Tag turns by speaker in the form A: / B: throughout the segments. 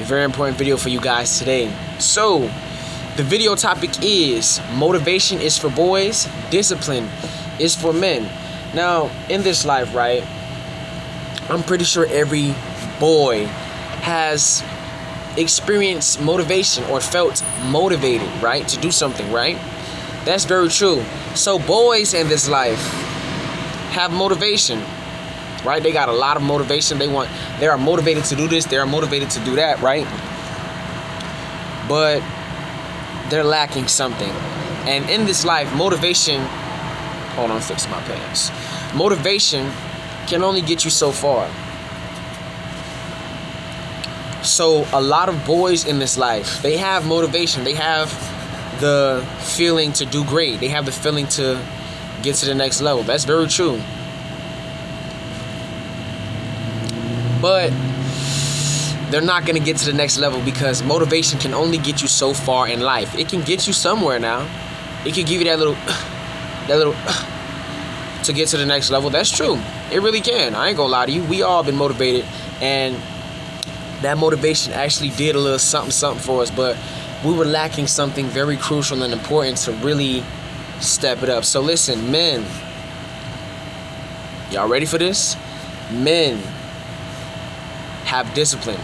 A: A very important video for you guys today. So, the video topic is motivation is for boys, discipline is for men. Now, in this life, right, I'm pretty sure every boy has experienced motivation or felt motivated, right, to do something, right? That's very true. So boys in this life have motivation, right? They got a lot of motivation. They are motivated to do this. They are motivated to do that, right? But they're lacking something. And in this life, motivation, hold on, fix my pants. Motivation can only get you so far. So a lot of boys in this life, they have motivation. They have the feeling to do great. They have the feeling to get to the next level. That's very true. But they're not going to get to the next level because motivation can only get you so far in life. It can get you somewhere now. It can give you that little to get to the next level. That's true. It really can. I ain't gonna lie to you. We all been motivated, and that motivation actually did a little something for us, but we were lacking something very crucial and important to really step it up. So listen, men, y'all ready for this? Men have discipline.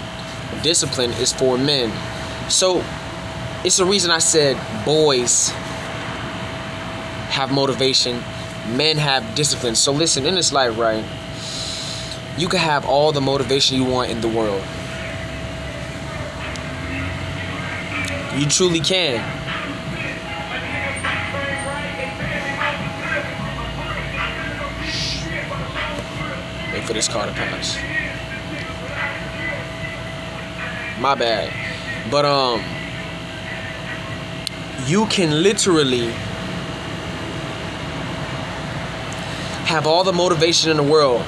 A: Discipline is for men. So it's the reason I said boys have motivation, men have discipline. So listen, in this life, right, you can have all the motivation you want in the world. You truly can. Wait for this car to pass. My bad. But you can literally have all the motivation in the world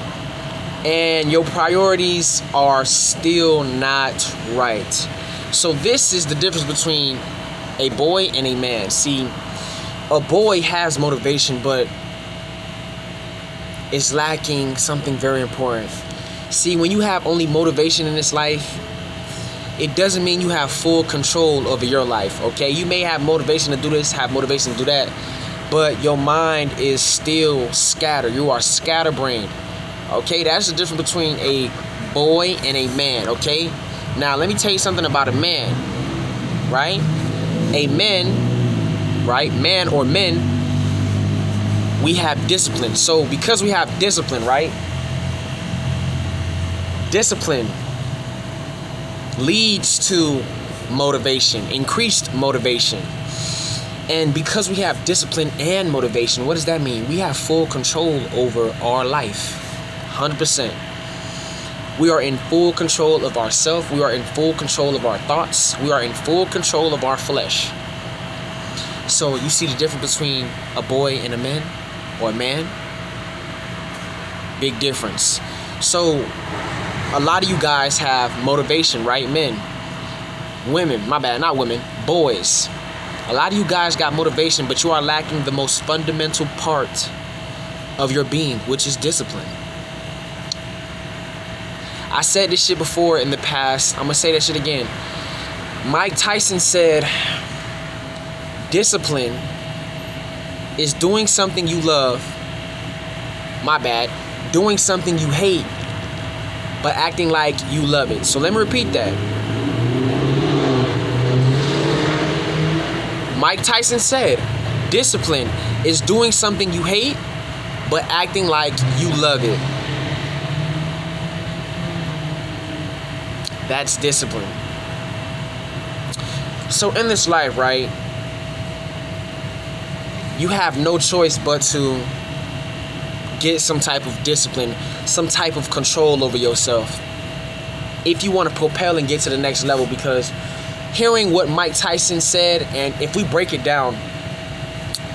A: and your priorities are still not right. So this is the difference between a boy and a man. See, a boy has motivation, but is lacking something very important. See, when you have only motivation in this life, it doesn't mean you have full control over your life, okay? You may have motivation to do this, have motivation to do that, but your mind is still scattered. You are scatterbrained, okay? That's the difference between a boy and a man, okay? Now, let me tell you something about a man, right? A man, right? Man or men, we have discipline. So because we have discipline, right? Discipline leads to motivation, increased motivation. And because we have discipline and motivation, what does that mean? We have full control over our life, 100%. We are in full control of ourselves. We are in full control of our thoughts. We are in full control of our flesh. So you see the difference between a boy and a man, or a man? Big difference. So a lot of you guys have motivation, right? Men, women, my bad, not women, boys. A lot of you guys got motivation, but you are lacking the most fundamental part of your being, which is discipline. I said this shit before in the past. I'm gonna say that shit again. Mike Tyson said, discipline is doing something you love, my bad, doing something you hate, but acting like you love it. So let me repeat that. Mike Tyson said, discipline is doing something you hate, but acting like you love it. That's discipline. So in this life, right, you have no choice but to get some type of discipline, some type of control over yourself if you want to propel and get to the next level. Because hearing what Mike Tyson said, and if we break it down,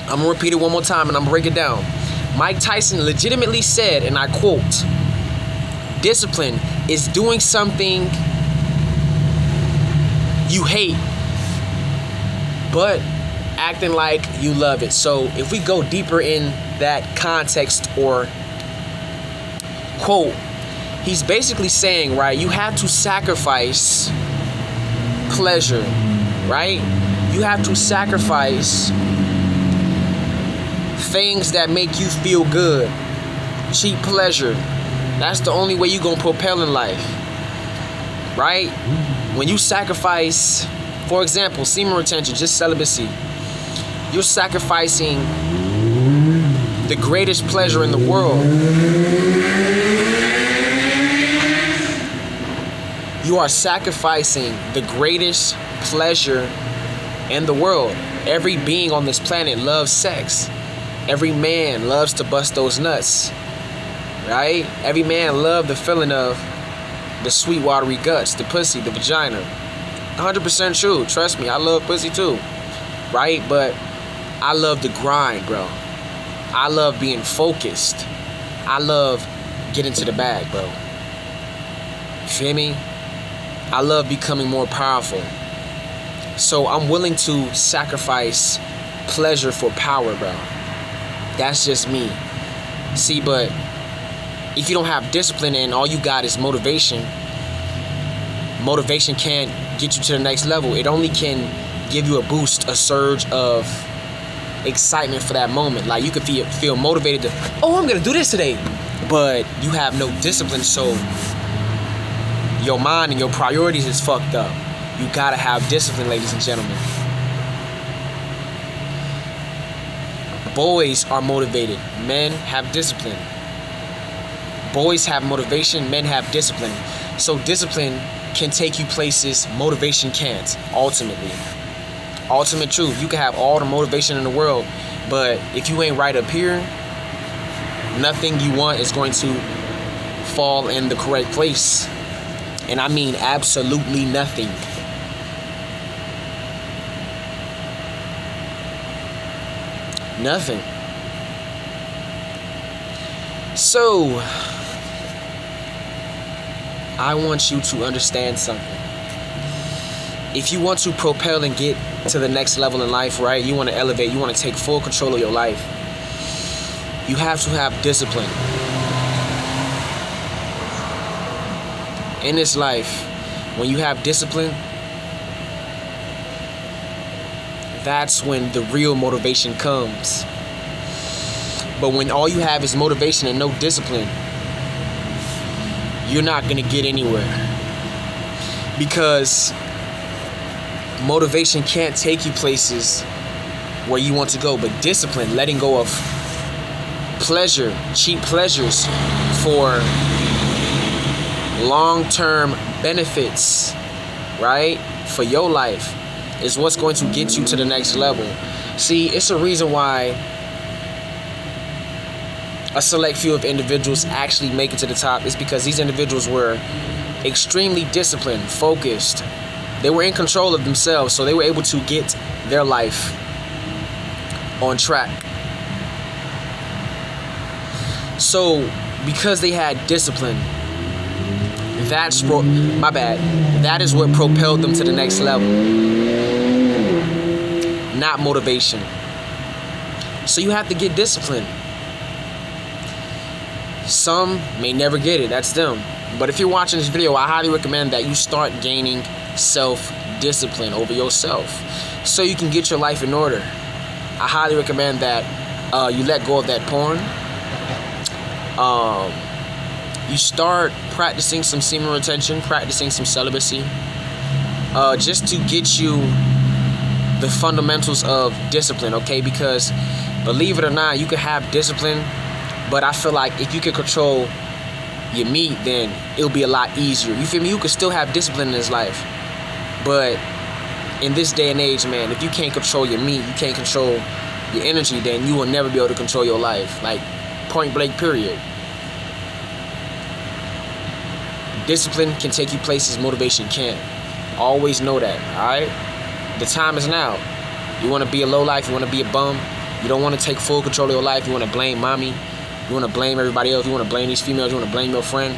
A: I'm going to repeat it one more time and I'm going to break it down. Mike Tyson legitimately said, and I quote, discipline is doing something you hate, but acting like you love it. So if we go deeper in that context or quote, he's basically saying, right, you have to sacrifice pleasure, right? You have to sacrifice things that make you feel good. Cheap pleasure. That's the only way you're going to propel in life, right? When you sacrifice, for example, semen retention, just celibacy, you're sacrificing the greatest pleasure in the world. You are sacrificing the greatest pleasure in the world. Every being on this planet loves sex. Every man loves to bust those nuts, right? Every man loves the feeling of the sweet watery guts, the pussy, the vagina. 100% true. Trust me, I love pussy too, right? But I love the grind, bro. I love being focused. I love getting to the bag, bro. Feel me? I love becoming more powerful. So I'm willing to sacrifice pleasure for power, bro. That's just me. See, but if you don't have discipline and all you got is motivation, motivation can't get you to the next level. It only can give you a boost, a surge of excitement for that moment. Like you could feel motivated to, oh, I'm gonna do this today, but you have no discipline, so your mind and your priorities is fucked up. You gotta have discipline, ladies and gentlemen. Boys are motivated. Men have discipline. Boys have motivation. Men have discipline. So discipline can take you places motivation can't, ultimately. Ultimate truth. You can have all the motivation in the world, but if you ain't right up here, nothing you want is going to fall in the correct place. And I mean absolutely nothing. Nothing. So, I want you to understand something. If you want to propel and get to the next level in life, right? You want to elevate, you want to take full control of your life. You have to have discipline. In this life, when you have discipline, that's when the real motivation comes. But when all you have is motivation and no discipline, you're not gonna get anywhere. Because motivation can't take you places where you want to go, but discipline, letting go of pleasure, cheap pleasures for long-term benefits, right? For your life is what's going to get you to the next level. See, it's a reason why a select few of individuals actually make it to the top. It's because these individuals were extremely disciplined, focused. They were in control of themselves, so they were able to get their life on track. So, because they had discipline, that is what propelled them to the next level. Not motivation. So you have to get discipline. Some may never get it, that's them. But if you're watching this video, I highly recommend that you start gaining self-discipline over yourself so you can get your life in order. I highly recommend that you let go of that porn. You start practicing some semen retention, practicing some celibacy, just to get you the fundamentals of discipline, okay? Because believe it or not, you can have discipline, but I feel like if you can control your meat, then it'll be a lot easier. You feel me? You can still have discipline in this life, but in this day and age, man, if you can't control your meat, you can't control your energy, then you will never be able to control your life. Like, point blank, period. Discipline can take you places motivation can't. Always know that, alright? The time is now. You want to be a lowlife, you want to be a bum, you don't want to take full control of your life, you want to blame mommy, you want to blame everybody else, you want to blame these females, you want to blame your friend.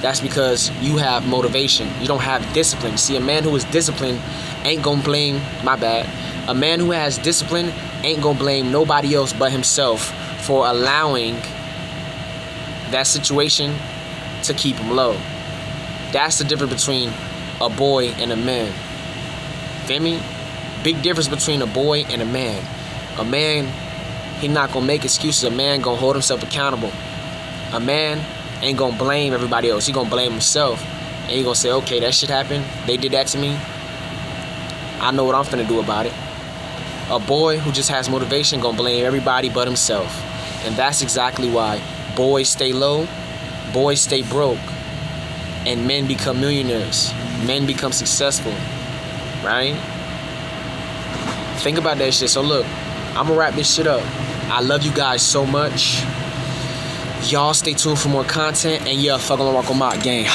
A: That's because you have motivation. You don't have discipline. See, a man who is disciplined ain't gonna blame, my bad. A man who has discipline ain't gonna blame nobody else but himself for allowing that situation to keep him low. That's the difference between a boy and a man. Feel me? Big difference between a boy and a man. A man, he not gonna make excuses. A man gonna hold himself accountable. A man ain't gonna blame everybody else. He gonna blame himself. And he gonna say, okay, that shit happened. They did that to me. I know what I'm finna do about it. A boy who just has motivation gonna blame everybody but himself. And that's exactly why boys stay low, boys stay broke, and men become millionaires. Men become successful, right? Think about that shit. So look, I'm gonna wrap this shit up. I love you guys so much. Y'all stay tuned for more content, and yeah, fuck on the Rock on my gang.